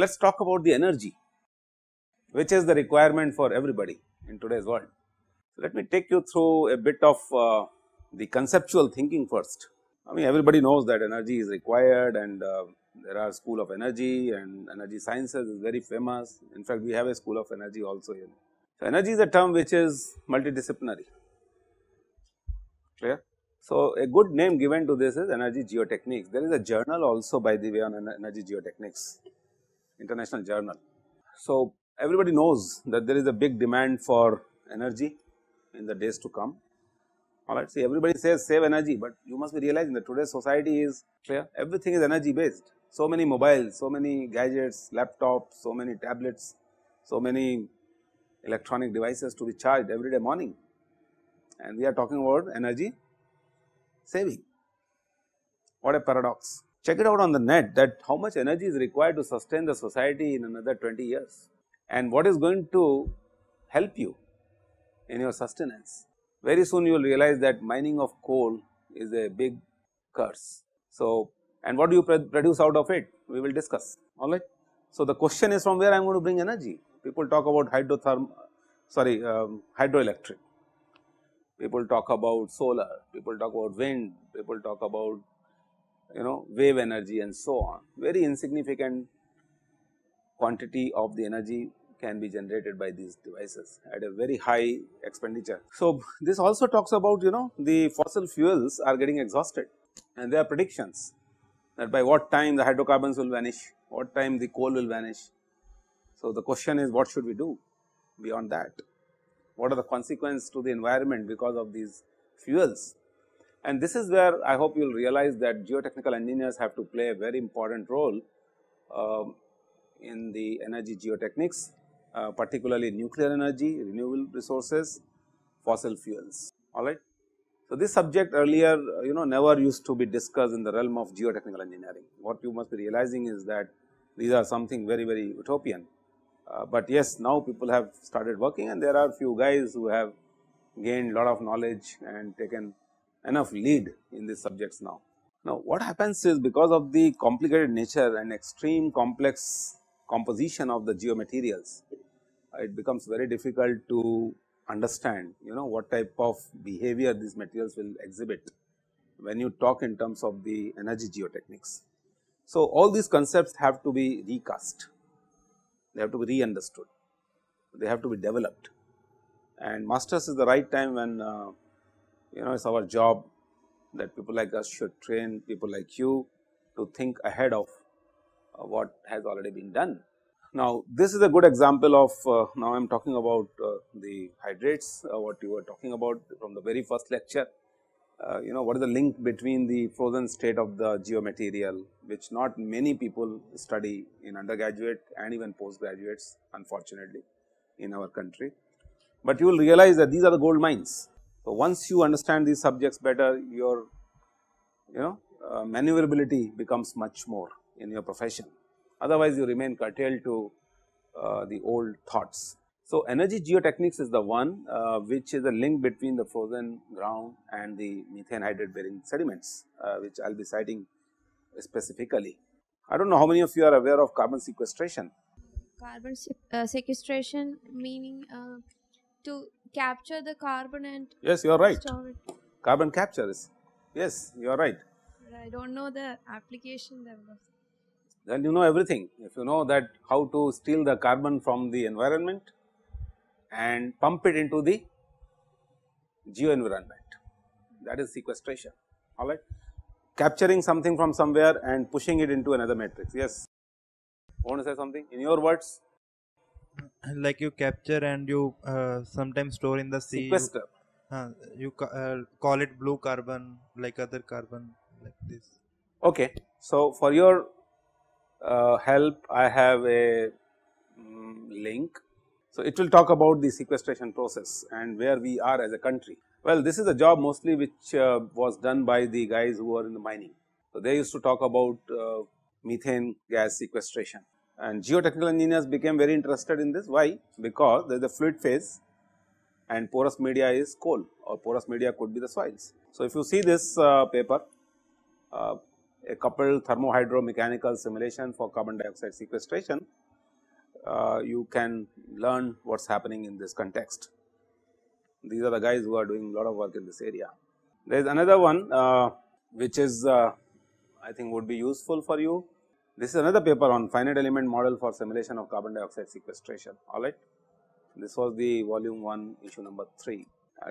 let us talk about the energy, which is the requirement for everybody in today's world. So, let me take you through a bit of the conceptual thinking first. I mean, everybody knows that energy is required, and there are school of energy, and energy sciences is very famous. In fact, we have a school of energy also here. So, energy is a term which is multidisciplinary, clear. So, a good name given to this is energy geotechnics. There is a journal also, by the way, on energy geotechnics, international journal. So, everybody knows that there is a big demand for energy in the days to come. Alright, see, everybody says save energy, but you must be realizing that today's society is clear, everything is energy based. So many mobiles, so many gadgets, laptops, so many tablets, so many electronic devices to be charged every day morning, and we are talking about energy saving. What a paradox. Check it out on the net, that how much energy is required to sustain the society in another 20 years, and what is going to help you in your sustenance. Very soon you will realize that mining of coal is a big curse. So, and what do you produce out of it? We will discuss, alright. So, the question is, from where I am going to bring energy? People talk about hydroelectric, people talk about solar, people talk about wind, people talk about wave energy and so on. Very insignificant quantity of the energy can be generated by these devices at a very high expenditure. So, this also talks about the fossil fuels are getting exhausted, and there are predictions that by what time the hydrocarbons will vanish, what time the coal will vanish. So, the question is, what should we do beyond that? What are the consequences to the environment because of these fuels? And this is where I hope you will realize that geotechnical engineers have to play a very important role in the energy geotechnics, particularly nuclear energy, renewable resources, fossil fuels, alright. So, this subject earlier never used to be discussed in the realm of geotechnical engineering. What you must be realizing is that these are something very, very utopian, but yes, now people have started working, and there are few guys who have gained lot of knowledge and taken enough lead in these subjects now. Now, what happens is, because of the complicated nature and extreme complex composition of the geomaterials, it becomes very difficult to understand what type of behavior these materials will exhibit when you talk in terms of the energy geotechnics. So, all these concepts have to be recast, they have to be re-understood, they have to be developed, and masters is the right time when it is our job that people like us should train people like you to think ahead of what has already been done. Now, this is a good example of now I am talking about the hydrates, what you were talking about from the very first lecture. What is the link between the frozen state of the geomaterial, which not many people study in undergraduate and even postgraduates, unfortunately, in our country, but you will realize that these are the gold mines. So, once you understand these subjects better, your maneuverability becomes much more in your profession, otherwise you remain curtailed to the old thoughts. So, energy geotechnics is the one which is a link between the frozen ground and the methane hydrate bearing sediments, which I will be citing specifically. I do not know how many of you are aware of carbon sequestration. Carbon sequestration meaning to capture the carbon and yes, you are right. store it. Carbon capture is, yes, you are right. But I don't know the application level. Then you know everything. If you know that how to steal the carbon from the environment and pump it into the geo environment, that is sequestration, alright. Capturing something from somewhere and pushing it into another matrix. Yes, want to say something in your words? Like you capture and you sometimes store in the sea. Sequester. You call it blue carbon, like other carbon, like this. Okay, so for your help, I have a link. So, it will talk about the sequestration process and where we are as a country. Well, this is a job mostly which was done by the guys who are in the mining. So, they used to talk about methane gas sequestration, and geotechnical engineers became very interested in this. Why? Because there is a fluid phase and porous media is coal, or porous media could be the soils. So, if you see this paper, a coupled thermohydromechanical simulation for carbon dioxide sequestration, you can learn what is happening in this context. These are the guys who are doing a lot of work in this area. There is another one which is I think would be useful for you. This is another paper on finite element model for simulation of carbon dioxide sequestration, alright. This was the volume 1 issue number 3.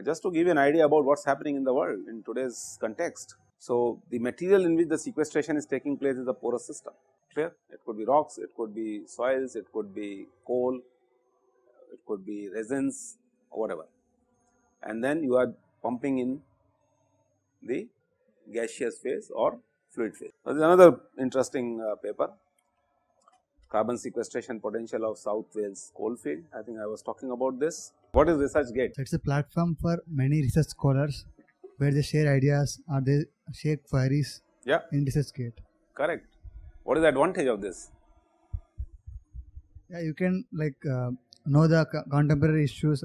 Just to give you an idea about what is happening in the world in today's context. So, the material in which the sequestration is taking place is a porous system, clear. It could be rocks, it could be soils, it could be coal, it could be resins or whatever, and then you are pumping in the gaseous phase or fluid phase. There is another interesting paper, carbon sequestration potential of South Wales coalfield. I think I was talking about this. What is ResearchGate? It's a platform for many research scholars where they share ideas or they share queries in ResearchGate. Correct. What is the advantage of this? Yeah, you can know the contemporary issues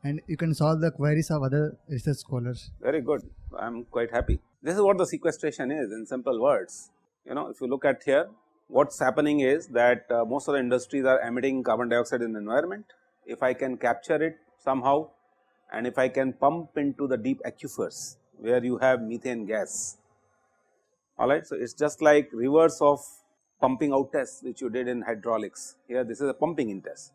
and you can solve the queries of other research scholars. Very good. I am quite happy. This is what the sequestration is in simple words. You know, if you look at here, what is happening is that most of the industries are emitting carbon dioxide in the environment. If I can capture it somehow and if I can pump into the deep aquifers where you have methane gas, alright. So, it is just like reverse of pumping out test which you did in hydraulics. Here this is a pumping in test,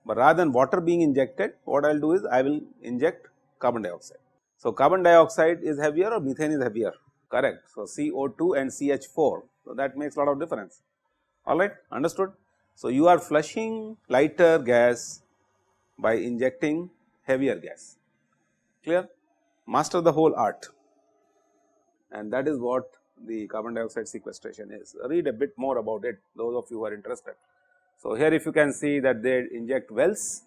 but rather than water being injected, what I will do is I will inject carbon dioxide. So, carbon dioxide is heavier or methane is heavier? Correct. So, CO2 and CH4. So, that makes a lot of difference, alright, understood. So, you are flushing lighter gas by injecting heavier gas, clear. Master the whole art, and that is what the carbon dioxide sequestration is. Read a bit more about it, those of you who are interested. So, here if you can see that they inject wells,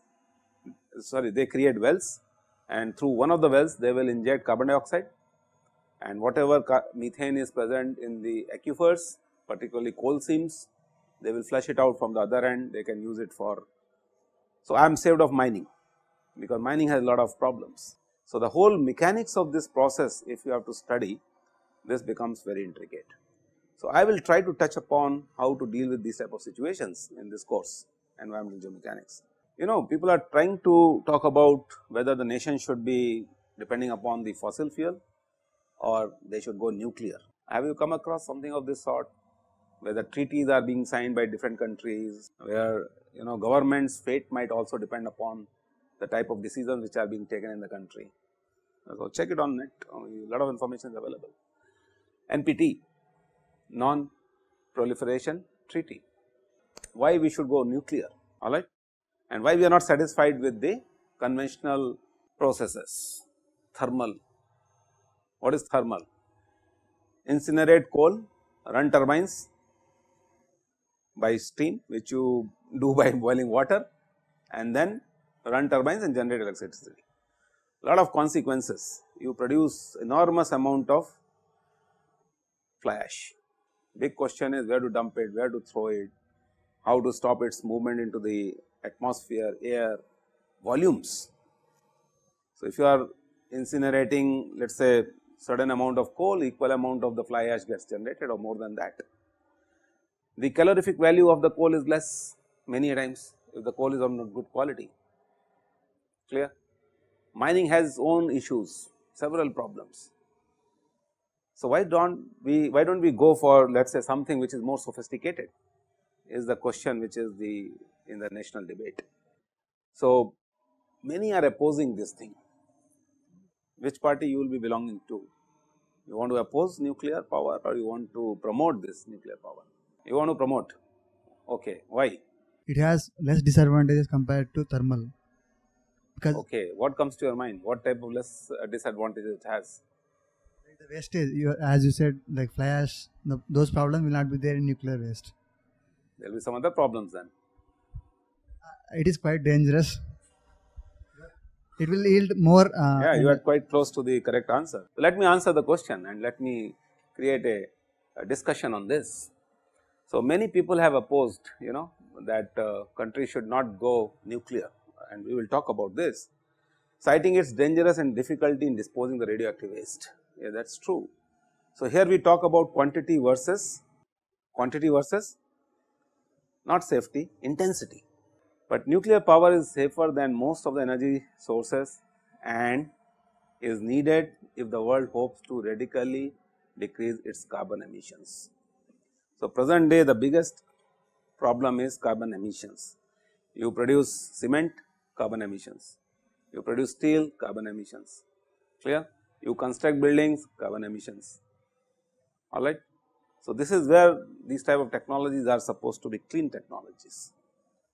they create wells, and through one of the wells they will inject carbon dioxide, and whatever methane is present in the aquifers, particularly coal seams, they will flush it out from the other end, they can use it for. So, I am saved of mining because mining has a lot of problems. So, the whole mechanics of this process, if you have to study, this becomes very intricate. So, I will try to touch upon how to deal with these type of situations in this course, environmental geomechanics. You know, people are trying to talk about whether the nation should be depending upon the fossil fuel or they should go nuclear. Have you come across something of this sort, where the treaties are being signed by different countries, where government's fate might also depend upon the type of decisions which are being taken in the country. So, check it on net, a lot of information is available. NPT, Non-Proliferation Treaty, why we should go nuclear, alright, and why we are not satisfied with the conventional processes. Thermal, what is thermal? Incinerate coal, run turbines by steam which you do by boiling water, and then run turbines and generate electricity. Lot of consequences, you produce enormous amount of fly ash. Big question is where to dump it, where to throw it, how to stop its movement into the atmosphere, air, volumes. So, if you are incinerating, let us say certain amount of coal, equal amount of the fly ash gets generated or more than that. The calorific value of the coal is less many times if the coal is of not good quality, clear. Mining has its own issues, several problems. So, why don't we go for, let us say, something which is more sophisticated, is the question which is in the national debate. So, many are opposing this thing. Which party you will be belonging to? You want to oppose nuclear power or you want to promote this nuclear power? You want to promote, okay, why? It has less disadvantages compared to thermal. Because okay, what comes to your mind? What type of less disadvantages it has? The wastage, as you said, like fly ash, those problems will not be there in nuclear waste. There will be some other problems then. It is quite dangerous. It will yield more. Yeah, you are quite close to the correct answer. So, let me answer the question and let me create a discussion on this. So, many people have opposed, that country should not go nuclear, and we will talk about this, citing its dangerous and difficulty in disposing the radioactive waste. Yeah, that is true. So, here we talk about quantity versus not safety, intensity. But nuclear power is safer than most of the energy sources and is needed if the world hopes to radically decrease its carbon emissions. So, present day the biggest problem is carbon emissions. You produce cement, carbon emissions. You produce steel, carbon emissions. Clear? You construct buildings, carbon emissions. All right. So, this is where these type of technologies are supposed to be clean technologies.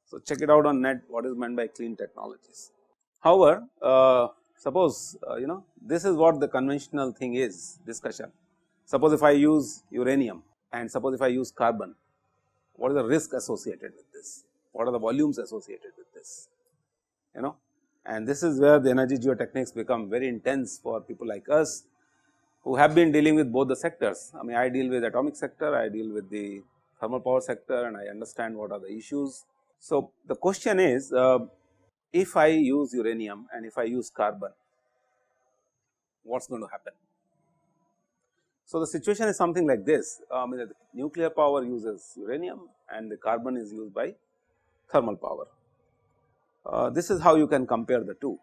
So, check it out on net what is meant by clean technologies. However, suppose this is what the conventional thing is discussion. Suppose if I use uranium and suppose if I use carbon, what is the risk associated with this? What are the volumes associated with this? And this is where the energy geotechnics become very intense for people like us who have been dealing with both the sectors. I mean, I deal with atomic sector, I deal with the thermal power sector, and I understand what are the issues. So, the question is, if I use uranium and if I use carbon, what is going to happen? So, the situation is something like this. The nuclear power uses uranium and the carbon is used by thermal power. This is how you can compare the two.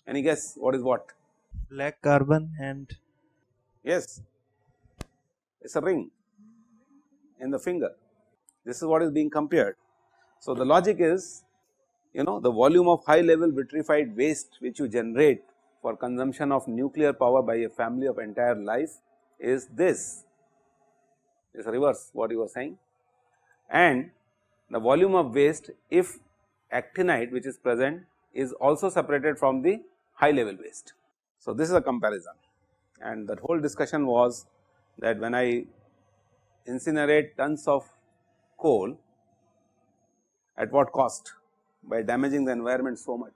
Any guess what is what? Black carbon and Yes, it is a ring in the finger. This is what is being compared. So, the logic is, the volume of high level vitrified waste which you generate for consumption of nuclear power by a family of entire life is this. It is reverse what you were saying, and the volume of waste if actinide which is present is also separated from the high level waste. So, this is a comparison, and that whole discussion was that when I incinerate tons of coal, at what cost? By damaging the environment so much,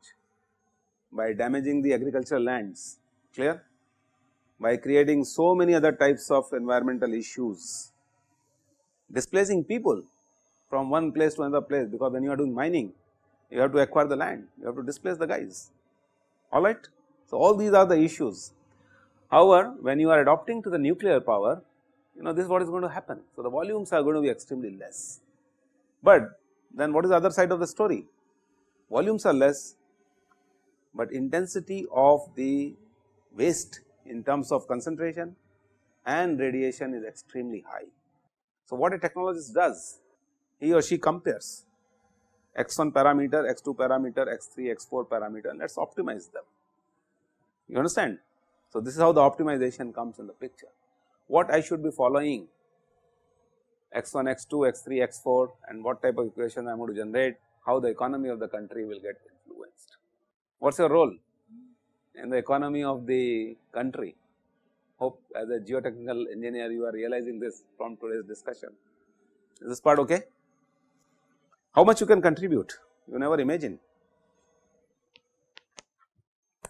by damaging the agricultural lands, clear, by creating so many other types of environmental issues, displacing people from one place to another place, because when you are doing mining, you have to acquire the land, you have to displace the guys, alright. So, all these are the issues. However, when you are adopting to the nuclear power, this is what is going to happen. So, the volumes are going to be extremely less, but then what is the other side of the story? Volumes are less, but intensity of the waste in terms of concentration and radiation is extremely high. So, what a technologist does, he or she compares x1 parameter, x2 parameter, x3, x4 parameter, and let us optimize them. You understand? So, this is how the optimization comes in the picture. What I should be following, x1, x2, x3, x4, and what type of equation I am going to generate, how the economy of the country will get influenced. What is your role in the economy of the country? Hope as a geotechnical engineer you are realizing this from today's discussion. Is this part okay? How much you can contribute? You never imagine.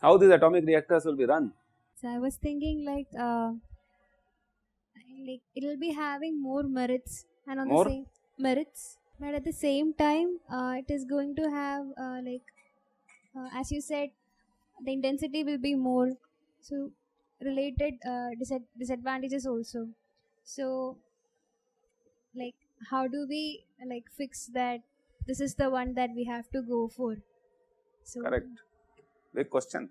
How these atomic reactors will be run? So I was thinking like it will be having more merits and on More? the same merits, but at the same time it is going to have as you said, the intensity will be more, so related disadvantages also. So like how do we fix that this is the one that we have to go for? So Correct. Big question.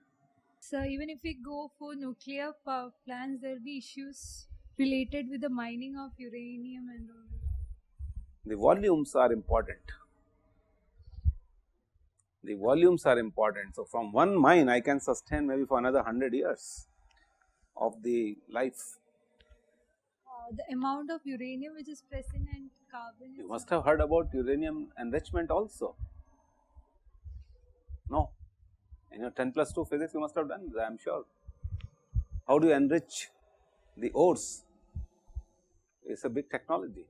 So even if we go for nuclear power plants, there will be issues related with the mining of uranium and all. The volumes are important. The volumes are important. So, from one mine I can sustain maybe for another 100 years of the life. The amount of uranium which is present and carbon. You must have heard about uranium enrichment also. No, in your 10+2 physics you must have done, I am sure. How do you enrich the ores? It is a big technology.